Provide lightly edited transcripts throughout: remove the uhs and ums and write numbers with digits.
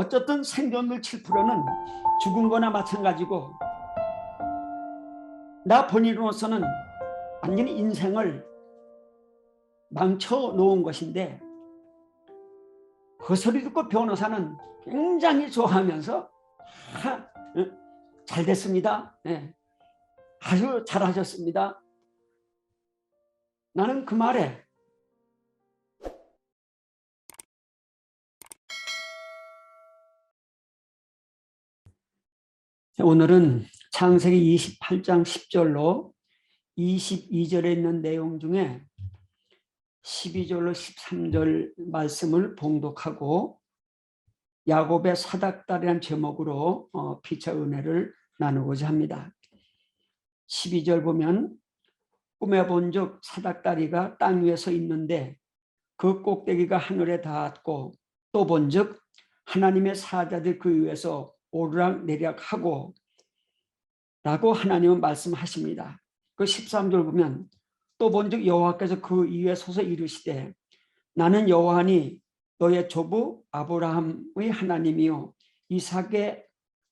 어쨌든 생존율 7%는 죽은 거나 마찬가지고, 나 본인으로서는 완전히 인생을 망쳐 놓은 것인데, 그 소리 듣고 변호사는 굉장히 좋아하면서 잘 됐습니다. 네. 아주 잘하셨습니다. 나는 그 말에 오늘은 창세기 28장 10절로 22절에 있는 내용 중에 12절로 13절 말씀을 봉독하고 야곱의 사닥다리라는 제목으로 피차 은혜를 나누고자 합니다. 12절 보면 꿈에 본즉 사닥다리가 땅 위에 서 있는데 그 꼭대기가 하늘에 닿았고, 또 본즉 하나님의 사자들 그 위에서 오르락내리락하고 라고 하나님은 말씀하십니다. 그 13절 보면 또 본즉 여호와께서 그 위에 서서 이르시되 나는 여호와니 너의 조부 아브라함의 하나님이요 이삭의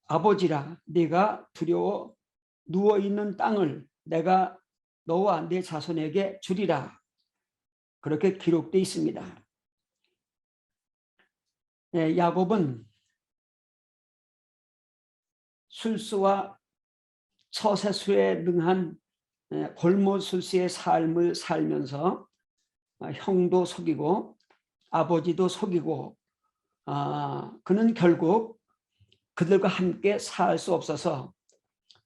아버지라. 네가 두려워 누워있는 땅을 내가 너와 네 자손에게 주리라. 그렇게 기록되어 있습니다. 야곱은 술수와 처세술에 능한 골모술수의 삶을 살면서 형도 속이고 아버지도 속이고, 그는 결국 그들과 함께 살 수 없어서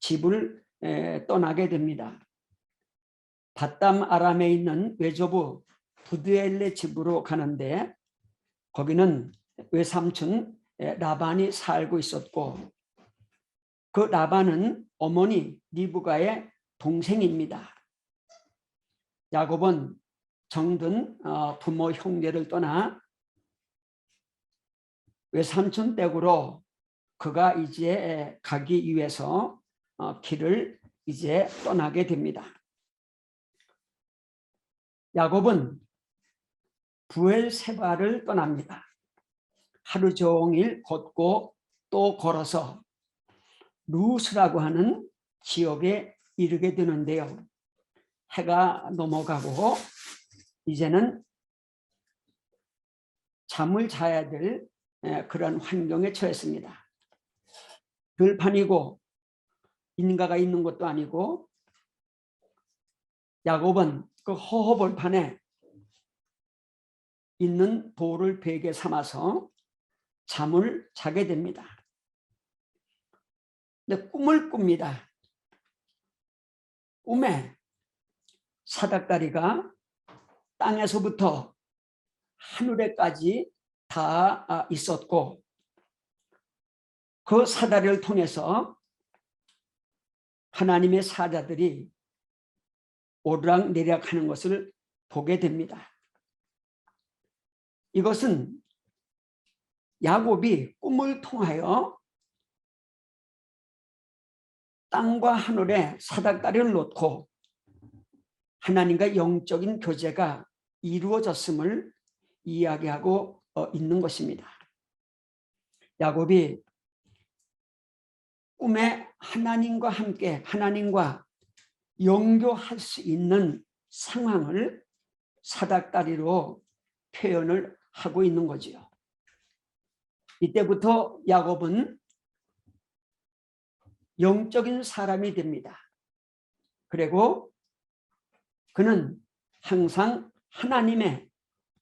집을 떠나게 됩니다. 닷담 아람에 있는 외조부 부드엘의 집으로 가는데 거기는 외삼촌 라반이 살고 있었고, 그 라반은 어머니 리브가의 동생입니다. 야곱은 정든 부모 형제를 떠나 외삼촌 댁으로 그가 이제 가기 위해서 길을 이제 떠나게 됩니다. 야곱은 부엘세바를 떠납니다. 하루 종일 걷고 또 걸어서 루스라고 하는 지역에 이르게 되는데요. 해가 넘어가고 이제는 잠을 자야 될 그런 환경에 처했습니다. 들판이고 인가가 있는 것도 아니고, 야곱은 그 허허벌판에 있는 돌을 베개 삼아서 잠을 자게 됩니다. 근데 꿈을 꿉니다. 꿈에 사닥다리가 땅에서부터 하늘에까지 다 있었고, 그 사다리를 통해서 하나님의 사자들이 오르락내리락하는 것을 보게 됩니다. 이것은 야곱이 꿈을 통하여 땅과 하늘에 사닥다리를 놓고 하나님과 영적인 교제가 이루어졌음을 이야기하고 있는 것입니다. 야곱이 꿈에 하나님과 함께 하나님과 영교할 수 있는 상황을 사닥다리로 표현을 하고 있는 거지요. 이때부터 야곱은 영적인 사람이 됩니다. 그리고 그는 항상 하나님의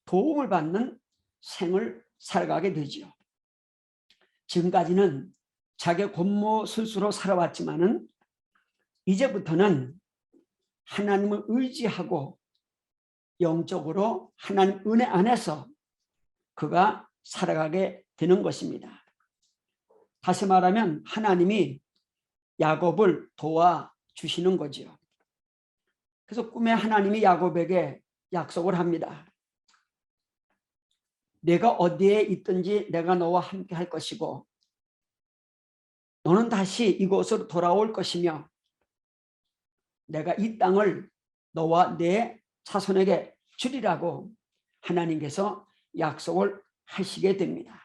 도움을 받는 생을 살아가게 되죠. 지금까지는 자기 곤모술수로 살아왔지만은 이제부터는 하나님을 의지하고 영적으로 하나님 은혜 안에서 그가 살아가게 되는 것입니다. 다시 말하면 하나님이 야곱을 도와주시는 거죠. 그래서 꿈에 하나님이 야곱에게 약속을 합니다. 내가 어디에 있든지 내가 너와 함께 할 것이고 너는 다시 이곳으로 돌아올 것이며 내가 이 땅을 너와 내 자손에게 주리라고 하나님께서 약속을 하시게 됩니다.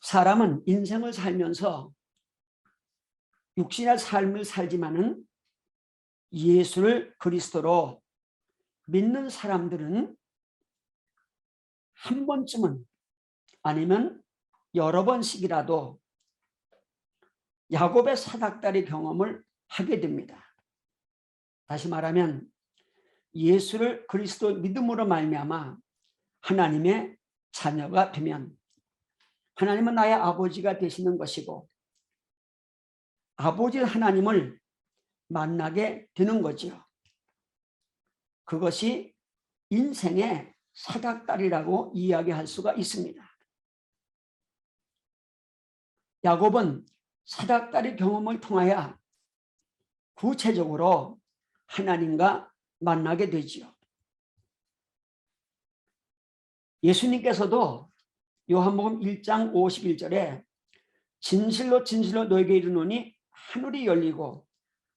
사람은 인생을 살면서 육신의 삶을 살지만은 예수를 그리스도로 믿는 사람들은 한 번쯤은 아니면 여러 번씩이라도 야곱의 사닥다리 경험을 하게 됩니다. 다시 말하면 예수를 그리스도 믿음으로 말미암아 하나님의 자녀가 되면 하나님은 나의 아버지가 되시는 것이고 아버지 하나님을 만나게 되는 거지요. 그것이 인생의 사닥다리라고 이야기할 수가 있습니다. 야곱은 사닥다리 경험을 통하여 구체적으로 하나님과 만나게 되지요. 예수님께서도 요한복음 1장 51절에 진실로 진실로 너에게 이르노니 하늘이 열리고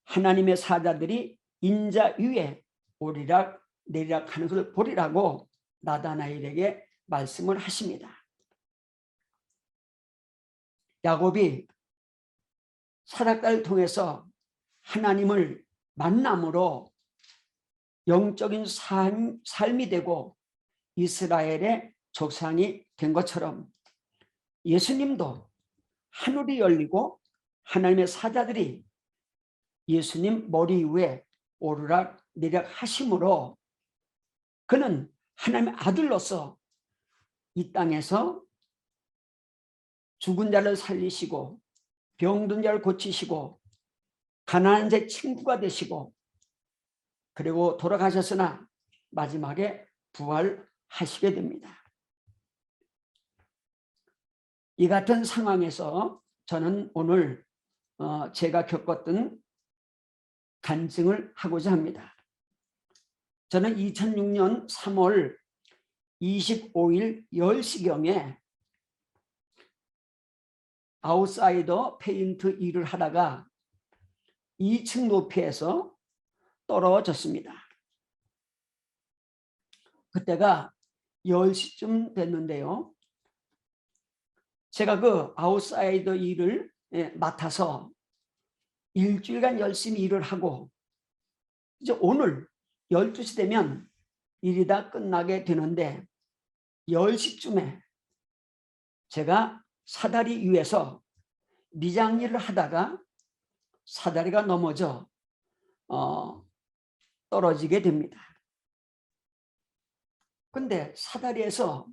하나님의 사자들이 인자 위에 오리락 내리락 하는 것을 보리라고 나다나엘에게 말씀을 하십니다. 야곱이 사닥다리를 통해서 하나님을 만남으로 영적인 삶이 되고 이스라엘의 조상이 된 것처럼 예수님도 하늘이 열리고 하나님의 사자들이 예수님 머리 위에 오르락 내리락 하심으로 그는 하나님의 아들로서 이 땅에서 죽은 자를 살리시고 병든 자를 고치시고 가난한 자의 친구가 되시고 그리고 돌아가셨으나 마지막에 부활하시게 됩니다. 이 같은 상황에서 저는 오늘 제가 겪었던 간증을 하고자 합니다. 저는 2006년 3월 25일 10시경에 아웃사이더 페인트 일을 하다가 2층 높이에서 떨어졌습니다. 그때가 10시쯤 됐는데요. 제가 그 아웃사이더 일을 맡아서 일주일간 열심히 일을 하고 이제 오늘 12시 되면 일이 다 끝나게 되는데 10시쯤에 제가 사다리 위에서 미장일을 하다가 사다리가 넘어져 떨어지게 됩니다. 근데 사다리에서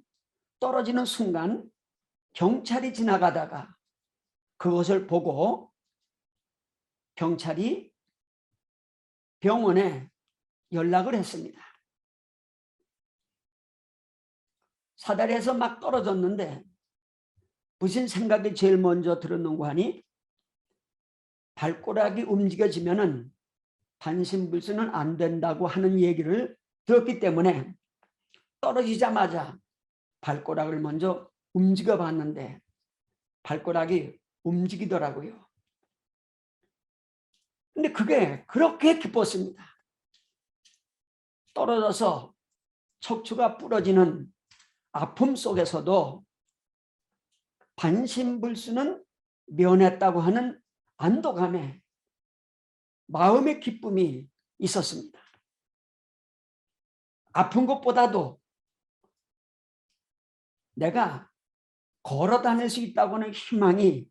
떨어지는 순간 경찰이 지나가다가 그것을 보고 경찰이 병원에 연락을 했습니다. 사다리에서 막 떨어졌는데 무슨 생각이 제일 먼저 들었는가 하니 발가락이 움직여지면은 반신불수는 안 된다고 하는 얘기를 들었기 때문에 떨어지자마자 발가락을 먼저 움직여 봤는데 발가락이 움직이더라고요. 근데 그게 그렇게 기뻤습니다. 떨어져서 척추가 부러지는 아픔 속에서도 반신불수는 면했다고 하는 안도감에 마음의 기쁨이 있었습니다. 아픈 것보다도 내가 걸어 다닐 수 있다고 하는 희망이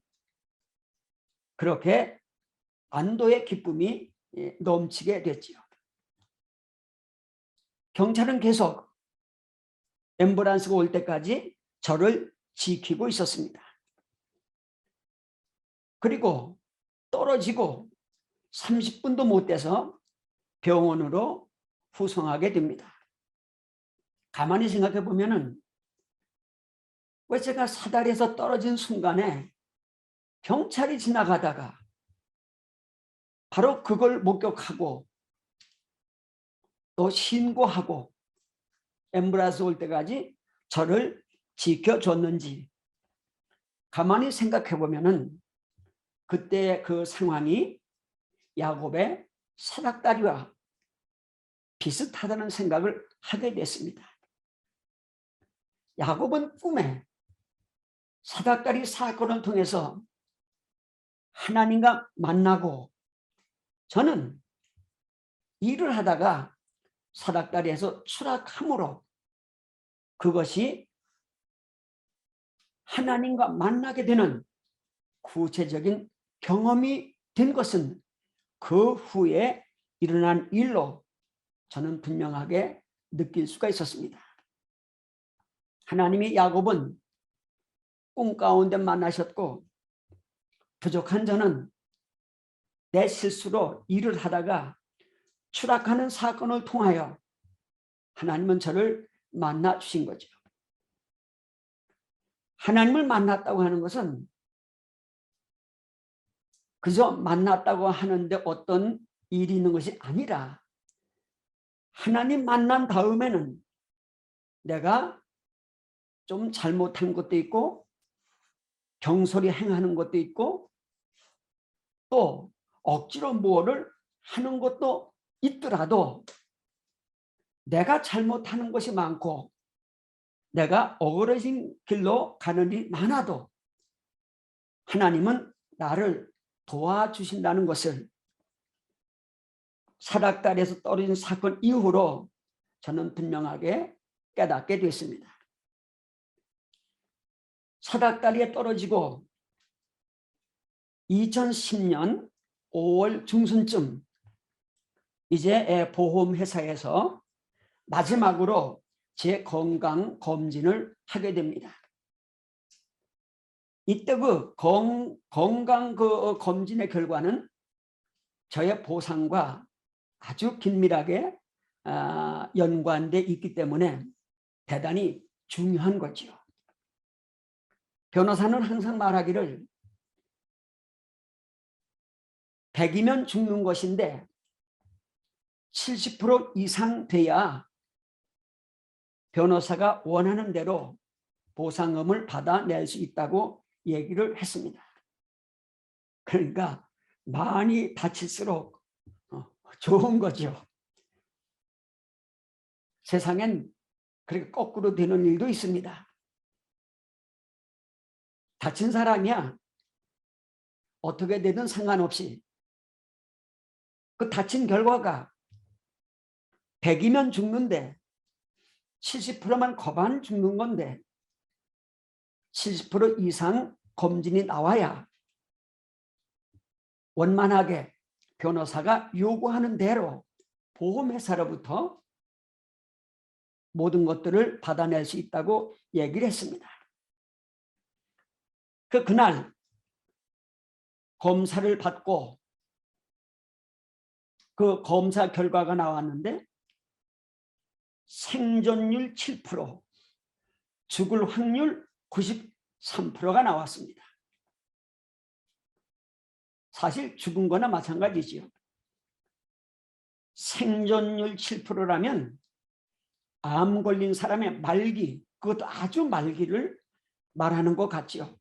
그렇게 안도의 기쁨이 넘치게 됐지요. 경찰은 계속 앰뷸런스가 올 때까지 저를 지키고 있었습니다. 그리고 떨어지고 30분도 못 돼서 병원으로 후송하게 됩니다. 가만히 생각해 보면은 왜 제가 사다리에서 떨어진 순간에 경찰이 지나가다가 바로 그걸 목격하고 또 신고하고 앰뷸런스 올 때까지 저를 지켜줬는지 가만히 생각해 보면은 그때 그 상황이 야곱의 사닥다리와 비슷하다는 생각을 하게 됐습니다. 야곱은 꿈에 사닥다리 사건을 통해서 하나님과 만나고, 저는 일을 하다가 사닥다리에서 추락함으로 그것이 하나님과 만나게 되는 구체적인 경험이 된 것은 그 후에 일어난 일로 저는 분명하게 느낄 수가 있었습니다. 하나님이 야곱은 꿈 가운데 만나셨고, 부족한 저는 내 실수로 일을 하다가 추락하는 사건을 통하여 하나님은 저를 만나 주신 거죠. 하나님을 만났다고 하는 것은 그저 만났다고 하는데 어떤 일이 있는 것이 아니라, 하나님 만난 다음에는 내가 좀 잘못한 것도 있고 경솔히 행하는 것도 있고 또 억지로 뭐를 하는 것도 있더라도, 내가 잘못하는 것이 많고 내가 어그러진 길로 가는 일이 많아도 하나님은 나를 도와주신다는 것을 사닥다리에서 떨어진 사건 이후로 저는 분명하게 깨닫게 됐습니다. 사닥다리에 떨어지고 2010년 5월 중순쯤 이제 보험회사에서 마지막으로 제 건강 검진을 하게 됩니다. 이때 그 건강 검진의 결과는 저의 보상과 아주 긴밀하게 연관돼 있기 때문에 대단히 중요한 거죠. 변호사는 항상 말하기를 100이면 죽는 것인데 70% 이상 돼야 변호사가 원하는 대로 보상금을 받아낼 수 있다고 얘기를 했습니다. 그러니까 많이 다칠수록 좋은 거죠. 세상엔 그렇게 거꾸로 되는 일도 있습니다. 다친 사람이야 어떻게 되든 상관없이 그 다친 결과가 100이면 죽는데 70%만 거반 죽는 건데 70% 이상 검진이 나와야 원만하게 변호사가 요구하는 대로 보험회사로부터 모든 것들을 받아낼 수 있다고 얘기를 했습니다. 그날 검사를 받고 그 검사 결과가 나왔는데 생존율 7%, 죽을 확률 93%가 나왔습니다. 사실 죽은 거나 마찬가지지요. 생존율 7%라면 암 걸린 사람의 말기, 그것도 아주 말기를 말하는 것 같지요.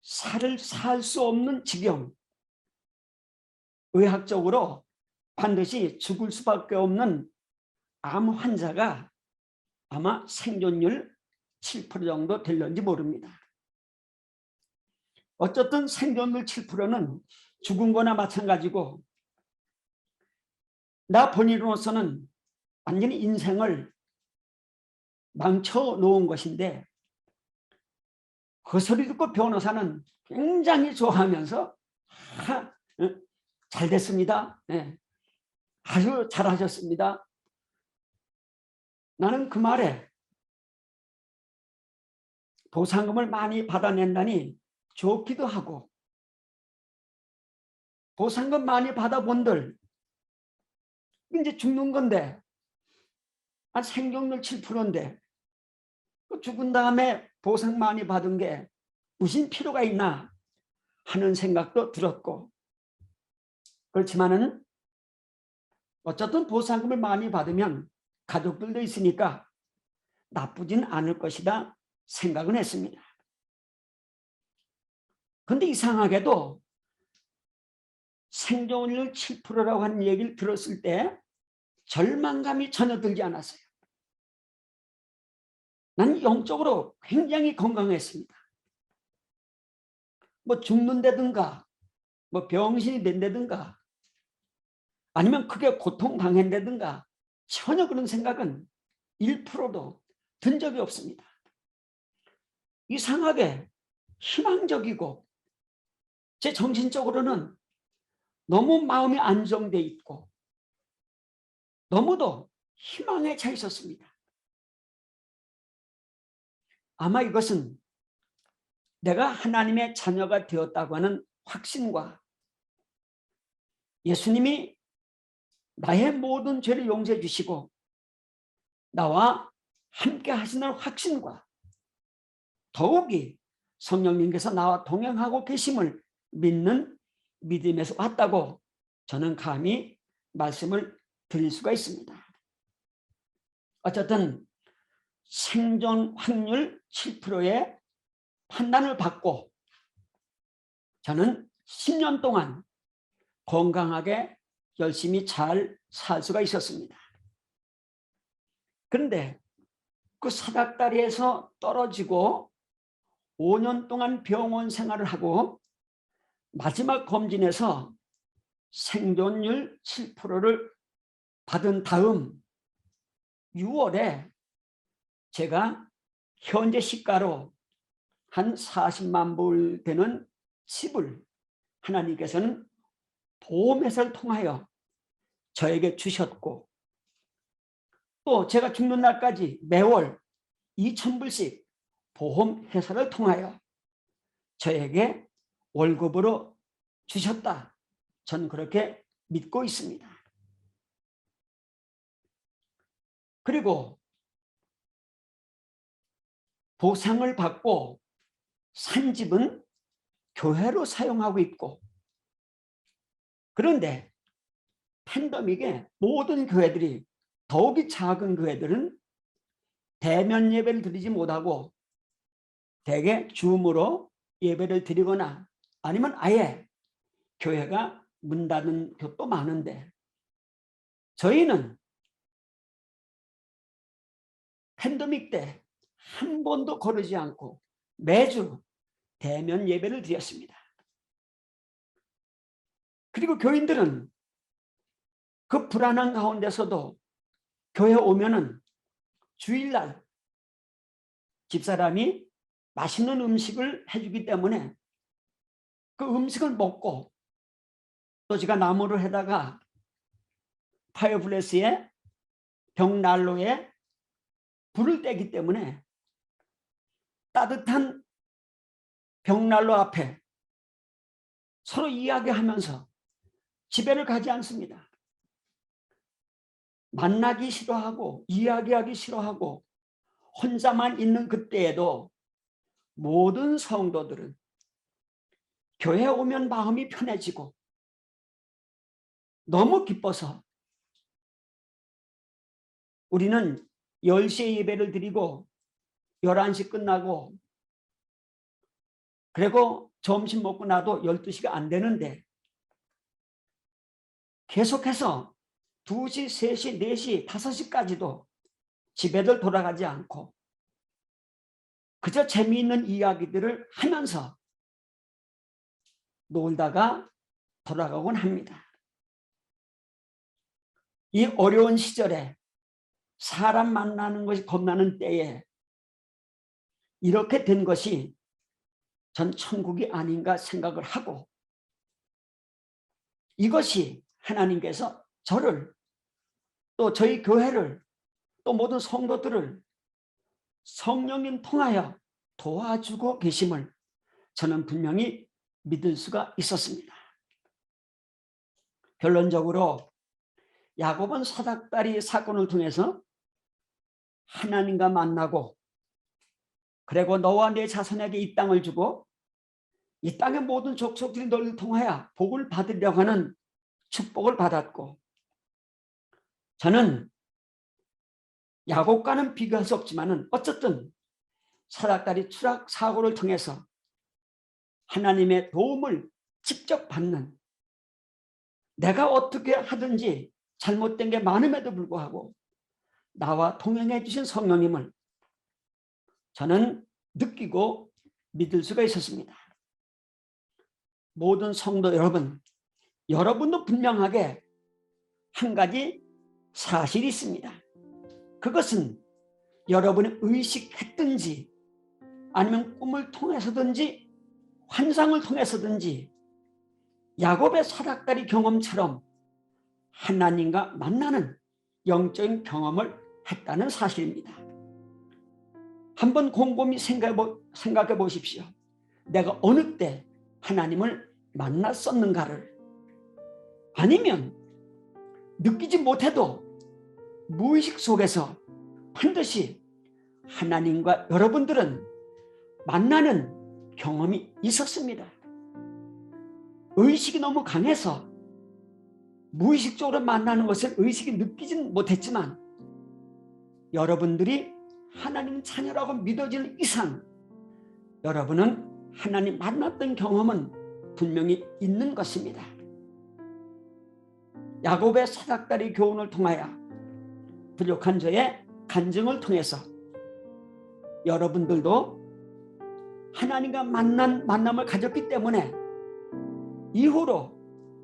살을 살 수 없는 지경, 의학적으로 반드시 죽을 수밖에 없는 암 환자가 아마 생존율 7% 정도 될런지 모릅니다. 어쨌든 생존율 7%는 죽은 거나 마찬가지고, 나 본인으로서는 완전히 인생을 망쳐 놓은 것인데, 그 소리 듣고 변호사는 굉장히 좋아하면서 잘 됐습니다. 네. 아주 잘하셨습니다. 나는 그 말에 보상금을 많이 받아낸다니 좋기도 하고, 보상금 많이 받아본들 이제 죽는 건데 생존율 7%인데 죽은 다음에 보상 많이 받은 게 무슨 필요가 있나 하는 생각도 들었고, 그렇지만은 어쨌든 보상금을 많이 받으면 가족들도 있으니까 나쁘진 않을 것이다 생각은 했습니다. 그런데 이상하게도 생존율 7%라고 하는 얘기를 들었을 때 절망감이 전혀 들지 않았어요. 나는 영적으로 굉장히 건강했습니다. 뭐 죽는다든가 뭐 병신이 된다든가 아니면 크게 고통당한다든가 전혀 그런 생각은 1%도 든 적이 없습니다. 이상하게 희망적이고 제 정신적으로는 너무 마음이 안정돼 있고 너무도 희망에 차 있었습니다. 아마 이것은 내가 하나님의 자녀가 되었다고 하는 확신과 예수님이 나의 모든 죄를 용서해 주시고 나와 함께 하시는 확신과 더욱이 성령님께서 나와 동행하고 계심을 믿는 믿음에서 왔다고 저는 감히 말씀을 드릴 수가 있습니다. 어쨌든 생존 확률 7%의 판단을 받고 저는 10년 동안 건강하게 열심히 잘 살 수가 있었습니다. 그런데 그 사닥다리에서 떨어지고 5년 동안 병원 생활을 하고 마지막 검진에서 생존율 7%를 받은 다음 6월에 제가 현재 시가로 한 40만 불 되는 집을 하나님께서는 보험회사를 통하여 저에게 주셨고 또 제가 죽는 날까지 매월 2,000불씩 보험회사를 통하여 저에게 월급으로 주셨다. 전 그렇게 믿고 있습니다. 그리고 보상을 받고 산 집은 교회로 사용하고 있고 그런데 팬데믹에 모든 교회들이 더욱이 작은 교회들은 대면 예배를 드리지 못하고 대개 줌으로 예배를 드리거나 아니면 아예 교회가 문 닫는 곳도 많은데 저희는 팬데믹 때 한 번도 거르지 않고 매주 대면 예배를 드렸습니다. 그리고 교인들은 그 불안한 가운데서도 교회 오면은 주일날 집사람이 맛있는 음식을 해주기 때문에 그 음식을 먹고 또 제가 나무를 해다가 파이어플레이스에 벽난로에 불을 떼기 때문에 따뜻한 벽난로 앞에 서로 이야기하면서 집에를 가지 않습니다. 만나기 싫어하고 이야기하기 싫어하고 혼자만 있는 그때에도 모든 성도들은 교회에 오면 마음이 편해지고 너무 기뻐서 우리는 10시에 예배를 드리고 11시 끝나고 그리고 점심 먹고 나도 12시가 안 되는데 계속해서 2시, 3시, 4시, 5시까지도 집에들 돌아가지 않고 그저 재미있는 이야기들을 하면서 놀다가 돌아가곤 합니다. 이 어려운 시절에 사람 만나는 것이 겁나는 때에 이렇게 된 것이 전 천국이 아닌가 생각을 하고 이것이 하나님께서 저를 또 저희 교회를 또 모든 성도들을 성령님 통하여 도와주고 계심을 저는 분명히 믿을 수가 있었습니다. 결론적으로 야곱은 사닥다리 사건을 통해서 하나님과 만나고 그리고 너와 내 자손에게 이 땅을 주고 이 땅의 모든 족속들이 너를 통하여 복을 받으려고 하는 축복을 받았고 저는 야곱과는 비교할 수 없지만 어쨌든 사닥다리 추락 사고를 통해서 하나님의 도움을 직접 받는 내가 어떻게 하든지 잘못된 게 많음에도 불구하고 나와 동행해 주신 성령님을 저는 느끼고 믿을 수가 있었습니다. 모든 성도 여러분, 여러분도 분명하게 한 가지 사실이 있습니다. 그것은 여러분이 의식했든지 아니면 꿈을 통해서든지 환상을 통해서든지 야곱의 사닥다리 경험처럼 하나님과 만나는 영적인 경험을 했다는 사실입니다. 한번 곰곰이 생각해 보십시오. 내가 어느 때 하나님을 만났었는가를. 아니면 느끼지 못해도 무의식 속에서 반드시 하나님과 여러분들은 만나는 경험이 있었습니다. 의식이 너무 강해서 무의식적으로 만나는 것을 의식이 느끼진 못했지만 여러분들이 하나님 자녀라고 믿어지는 이상 여러분은 하나님 만났던 경험은 분명히 있는 것입니다. 야곱의 사닥다리 교훈을 통하여 부족한 저의 간증을 통해서 여러분들도 하나님과 만남을 가졌기 때문에 이후로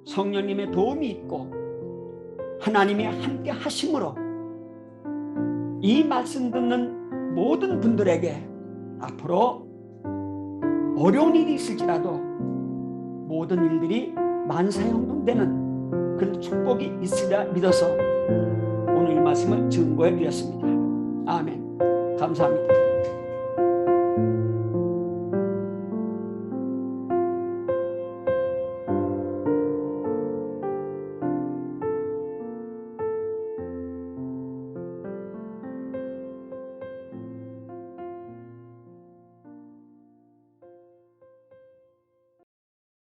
성령님의 도움이 있고 하나님이 함께 하심으로 이 말씀 듣는 모든 분들에게 앞으로 어려운 일이 있을지라도 모든 일들이 만사형통되는 그런 축복이 있으리라 믿어서 오늘 이 말씀을 증거해 드렸습니다. 아멘. 감사합니다.